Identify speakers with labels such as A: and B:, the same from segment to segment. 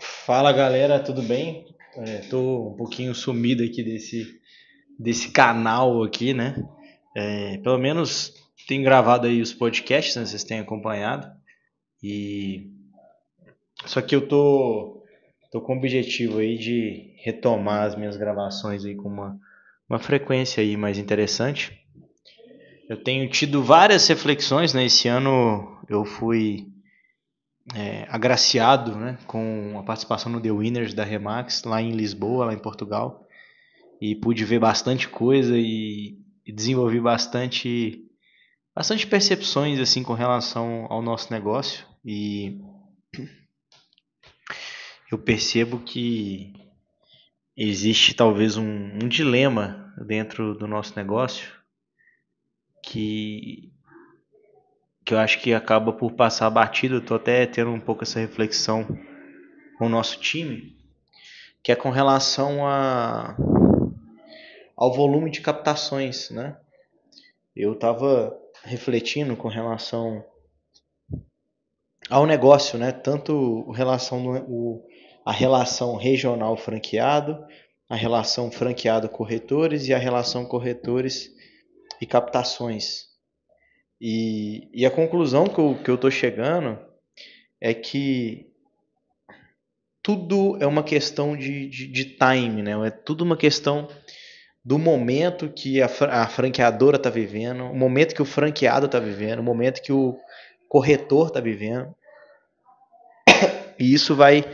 A: Fala galera, tudo bem? Tô um pouquinho sumido aqui desse canal aqui, né? Pelo menos tenho gravado aí os podcasts, né? Vocês têm acompanhado. E só que eu tô com o objetivo aí de retomar as minhas gravações aí com uma frequência aí mais interessante. Eu tenho tido várias reflexões, né? Esse ano eu fui agraciado, né, com a participação no The Winners da Remax lá em Lisboa, lá em Portugal. E pude ver bastante coisa e desenvolvi bastante percepções assim com relação ao nosso negócio. E eu percebo que existe talvez um dilema dentro do nosso negócio que, que eu acho que acaba por passar batido. Estou até tendo um pouco essa reflexão com o nosso time, que é com relação ao volume de captações, né? Eu estava refletindo com relação ao negócio, né? Tanto a relação regional franqueado, a relação franqueado corretores e a relação corretores e captações. E a conclusão que eu estou chegando é que tudo é uma questão de time, né? É tudo uma questão do momento que a franqueadora está vivendo, o momento que o franqueado está vivendo, o momento que o corretor está vivendo. E isso vai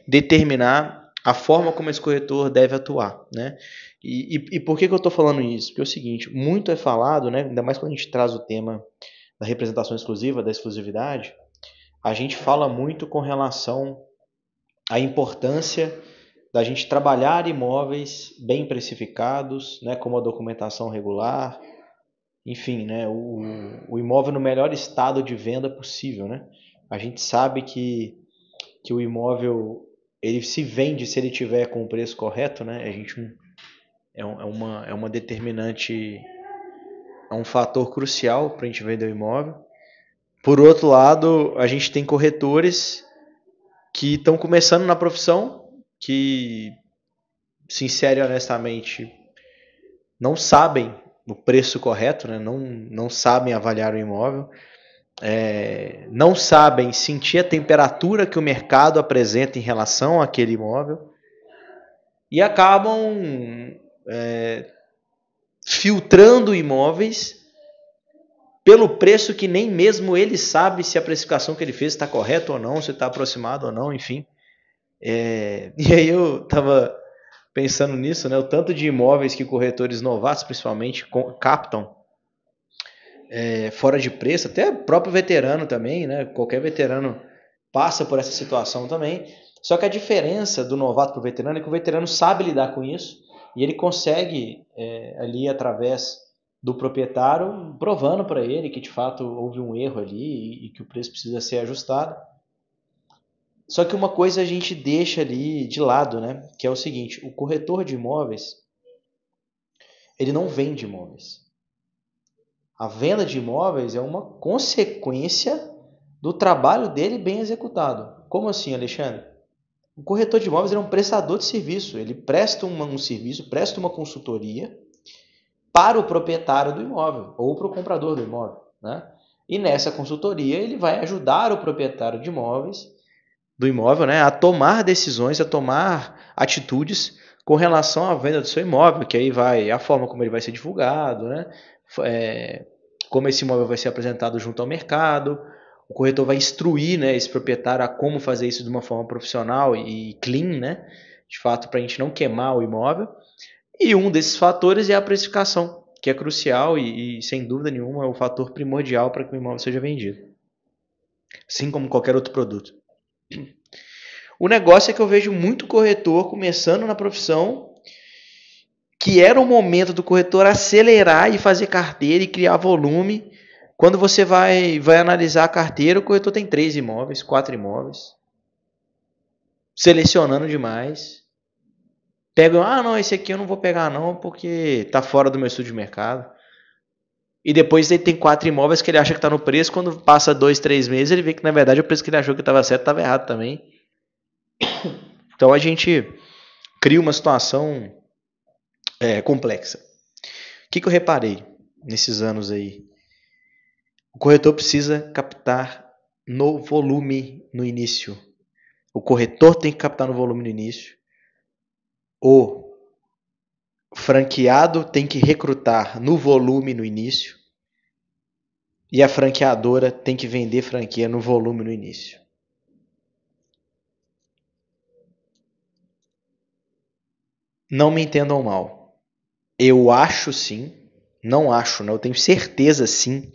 A: determinar a forma como esse corretor deve atuar, né? E por que eu estou falando isso? Porque é o seguinte, muito é falado, né? Ainda mais quando a gente traz o tema da representação exclusiva, da exclusividade, a gente fala muito com relação à importância da gente trabalhar imóveis bem precificados, né? Como a documentação regular, enfim, né? O imóvel no melhor estado de venda possível, né? A gente sabe que o imóvel ele se vende se ele tiver com o preço correto, né? A gente é uma determinante, é um fator crucial para a gente vender o imóvel. Por outro lado, a gente tem corretores que estão começando na profissão, que, sincero e honestamente, não sabem o preço correto, né? Não sabem avaliar o imóvel, não sabem sentir a temperatura que o mercado apresenta em relação àquele imóvel e acabam filtrando imóveis pelo preço que nem mesmo ele sabe se a precificação que ele fez está correta ou não, se está aproximado ou não, enfim. E aí eu estava pensando nisso, né? O tanto de imóveis que corretores novatos, principalmente, captam fora de preço, até o próprio veterano também, né? Qualquer veterano passa por essa situação também. Só que a diferença do novato para o veterano é que o veterano sabe lidar com isso e ele consegue, ali através do proprietário, provando para ele que de fato houve um erro ali e que o preço precisa ser ajustado. Só que uma coisa a gente deixa ali de lado, né? Que é o seguinte: o corretor de imóveis ele não vende imóveis. A venda de imóveis é uma consequência do trabalho dele bem executado. Como assim, Alexandre? O corretor de imóveis é um prestador de serviço. Ele presta um serviço, presta uma consultoria para o proprietário do imóvel ou para o comprador do imóvel, né? E nessa consultoria ele vai ajudar o proprietário de imóveis do imóvel, né, a tomar decisões, a tomar atitudes com relação à venda do seu imóvel, que aí vai a forma como ele vai ser divulgado, né, como esse imóvel vai ser apresentado junto ao mercado. O corretor vai instruir, né, esse proprietário a como fazer isso de uma forma profissional e clean, né, de fato, para a gente não queimar o imóvel. E um desses fatores é a precificação, que é crucial e sem dúvida nenhuma, é o fator primordial para que o imóvel seja vendido, assim como qualquer outro produto. O negócio é que eu vejo muito corretor começando na profissão, que era o momento do corretor acelerar e fazer carteira e criar volume. Quando você vai analisar a carteira, o corretor tem 3 imóveis, 4 imóveis, selecionando demais. Pega, não, esse aqui eu não vou pegar não, porque tá fora do meu estudo de mercado. e depois ele tem 4 imóveis que ele acha que está no preço, quando passa 2, 3 meses ele vê que na verdade o preço que ele achou que estava certo estava errado também. Então a gente cria uma situação complexa. O que eu reparei nesses anos aí? O corretor precisa captar no volume no início. O corretor tem que captar no volume no início. O franqueado tem que recrutar no volume no início. E a franqueadora tem que vender franquia no volume no início. Não me entendam mal. Eu acho sim, não acho, né? Eu tenho certeza sim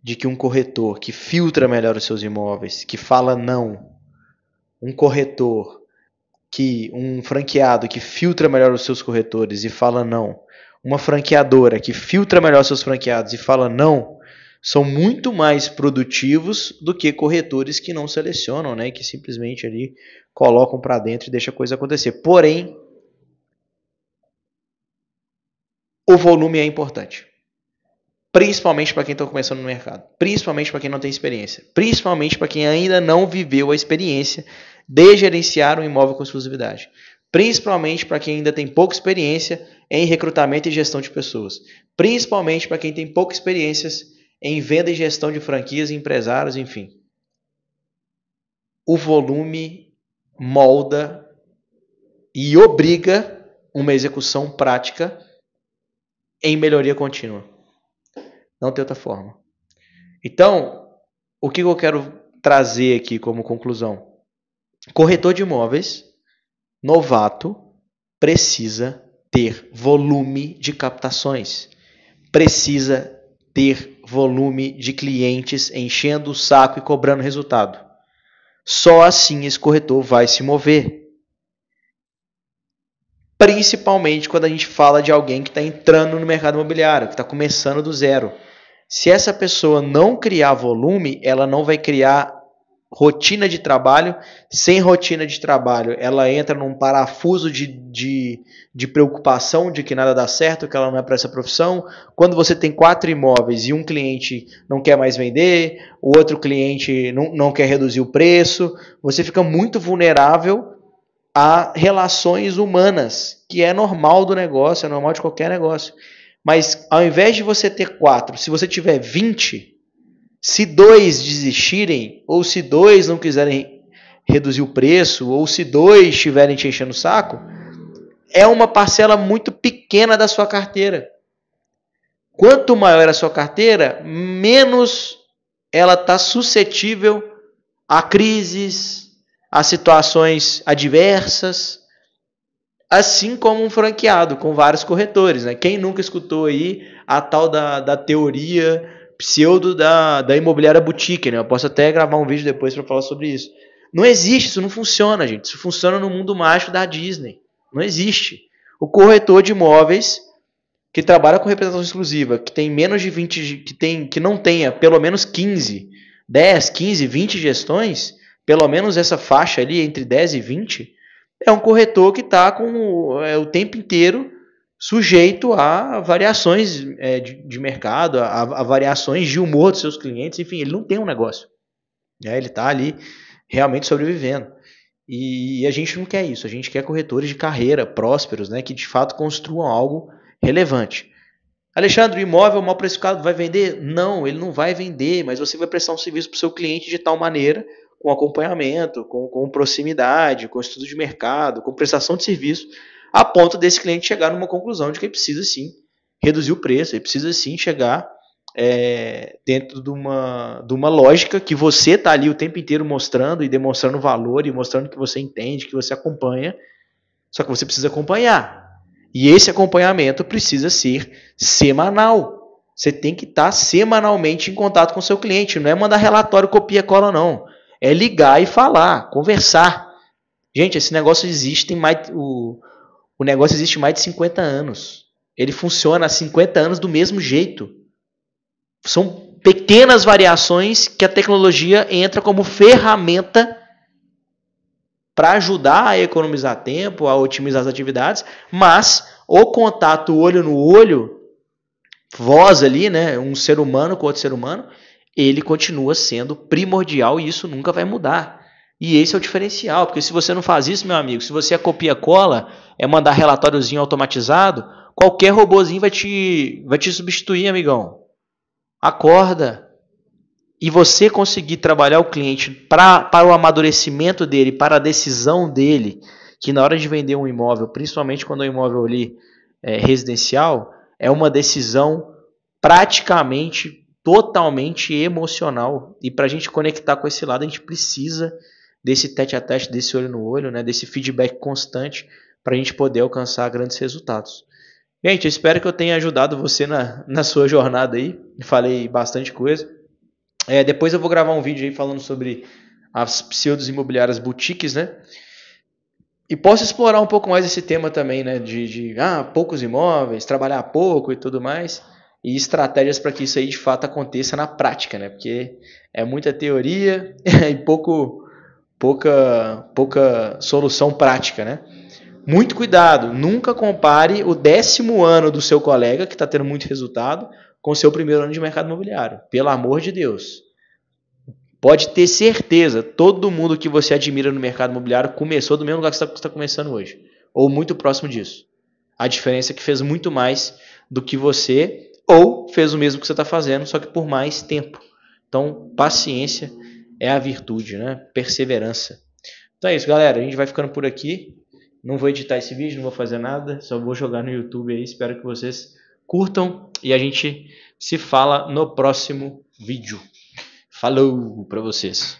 A: de que um corretor que filtra melhor os seus imóveis, que fala não, um franqueado que filtra melhor os seus corretores e fala não, uma franqueadora que filtra melhor os seus franqueados e fala não, são muito mais produtivos do que corretores que não selecionam, né, que simplesmente ali colocam para dentro e deixam a coisa acontecer. Porém, o volume é importante. Principalmente para quem está começando no mercado. Principalmente para quem não tem experiência. Principalmente para quem ainda não viveu a experiência de gerenciar um imóvel com exclusividade. Principalmente para quem ainda tem pouca experiência em recrutamento e gestão de pessoas. Principalmente para quem tem pouca experiência em venda e gestão de franquias e empresários, enfim. O volume molda e obriga uma execução prática em melhoria contínua. Não tem outra forma. Então, o que eu quero trazer aqui como conclusão? Corretor de imóveis, novato, precisa ter volume de captações. Precisa ter volume de clientes enchendo o saco e cobrando resultado. Só assim esse corretor vai se mover. Principalmente quando a gente fala de alguém que está entrando no mercado imobiliário, que está começando do zero. Se essa pessoa não criar volume, ela não vai criar rotina de trabalho. Sem rotina de trabalho, ela entra num parafuso de preocupação de que nada dá certo, que ela não é para essa profissão. Quando você tem 4 imóveis e um cliente não quer mais vender, o outro cliente não quer reduzir o preço, você fica muito vulnerável a relações humanas, que é normal do negócio, é normal de qualquer negócio. Mas ao invés de você ter 4, se você tiver 20, se 2 desistirem, ou se 2 não quiserem reduzir o preço, ou se 2 estiverem te enchendo o saco, é uma parcela muito pequena da sua carteira. Quanto maior a sua carteira, menos ela está suscetível a crises, a situações adversas, assim como um franqueado com vários corretores, né? Quem nunca escutou aí a tal da teoria pseudo da imobiliária boutique, né? Eu posso até gravar um vídeo depois para falar sobre isso. Não existe, isso não funciona, gente. Isso funciona no mundo mágico da Disney. Não existe. O corretor de imóveis que trabalha com representação exclusiva, que tem menos de 20, que não tenha pelo menos 10, 15, 20 gestões, pelo menos essa faixa ali entre 10 e 20, é um corretor que está o tempo inteiro sujeito a variações de mercado, a variações de humor dos seus clientes, enfim, ele não tem um negócio. Ele está ali realmente sobrevivendo. E a gente não quer isso, a gente quer corretores de carreira, prósperos, né, que de fato construam algo relevante. Alexandre, o imóvel mal precificado vai vender? Não, ele não vai vender, mas você vai prestar um serviço para o seu cliente de tal maneira, com acompanhamento, com proximidade, com estudo de mercado, com prestação de serviço, a ponto desse cliente chegar numa conclusão de que ele precisa sim reduzir o preço, ele precisa sim chegar dentro de uma lógica que você está ali o tempo inteiro mostrando e demonstrando valor e mostrando que você entende, que você acompanha, só que você precisa acompanhar. E esse acompanhamento precisa ser semanal. Você tem que estar semanalmente em contato com o seu cliente. Não é mandar relatório, copia, cola, não. É ligar e falar, conversar. Gente, esse negócio existe o negócio existe mais de 50 anos. Ele funciona há 50 anos do mesmo jeito. São pequenas variações que a tecnologia entra como ferramenta para ajudar a economizar tempo, a otimizar as atividades, mas o contato olho no olho voz ali, né, um ser humano com outro ser humano, ele continua sendo primordial e isso nunca vai mudar. E esse é o diferencial, porque se você não faz isso, meu amigo, se você é copia-cola, é mandar relatóriozinho automatizado, qualquer robozinho vai te substituir, amigão. Acorda. E você conseguir trabalhar o cliente para o amadurecimento dele, para a decisão dele, que na hora de vender um imóvel, principalmente quando é um imóvel ali residencial, é uma decisão praticamente totalmente emocional. E para a gente conectar com esse lado, a gente precisa desse tete-a-tete, desse olho no olho, né, desse feedback constante para a gente poder alcançar grandes resultados. Gente, eu espero que eu tenha ajudado você na sua jornada aí. Falei bastante coisa. Depois eu vou gravar um vídeo aí falando sobre as pseudos imobiliárias boutiques, né? E posso explorar um pouco mais esse tema também, né? De poucos imóveis, trabalhar pouco e tudo mais. E estratégias para que isso aí de fato aconteça na prática, né? Porque é muita teoria e pouca solução prática, né? Muito cuidado, nunca compare o 10º ano do seu colega, que está tendo muito resultado, com o seu primeiro ano de mercado imobiliário. Pelo amor de Deus. Pode ter certeza, todo mundo que você admira no mercado imobiliário começou do mesmo lugar que você está começando hoje. Ou muito próximo disso. A diferença é que fez muito mais do que você, ou fez o mesmo que você está fazendo, só que por mais tempo. Então, paciência é a virtude, né? Perseverança. Então é isso, galera. A gente vai ficando por aqui. Não vou editar esse vídeo, não vou fazer nada. Só vou jogar no YouTube aí. Espero que vocês curtam. E a gente se fala no próximo vídeo. Falou para vocês.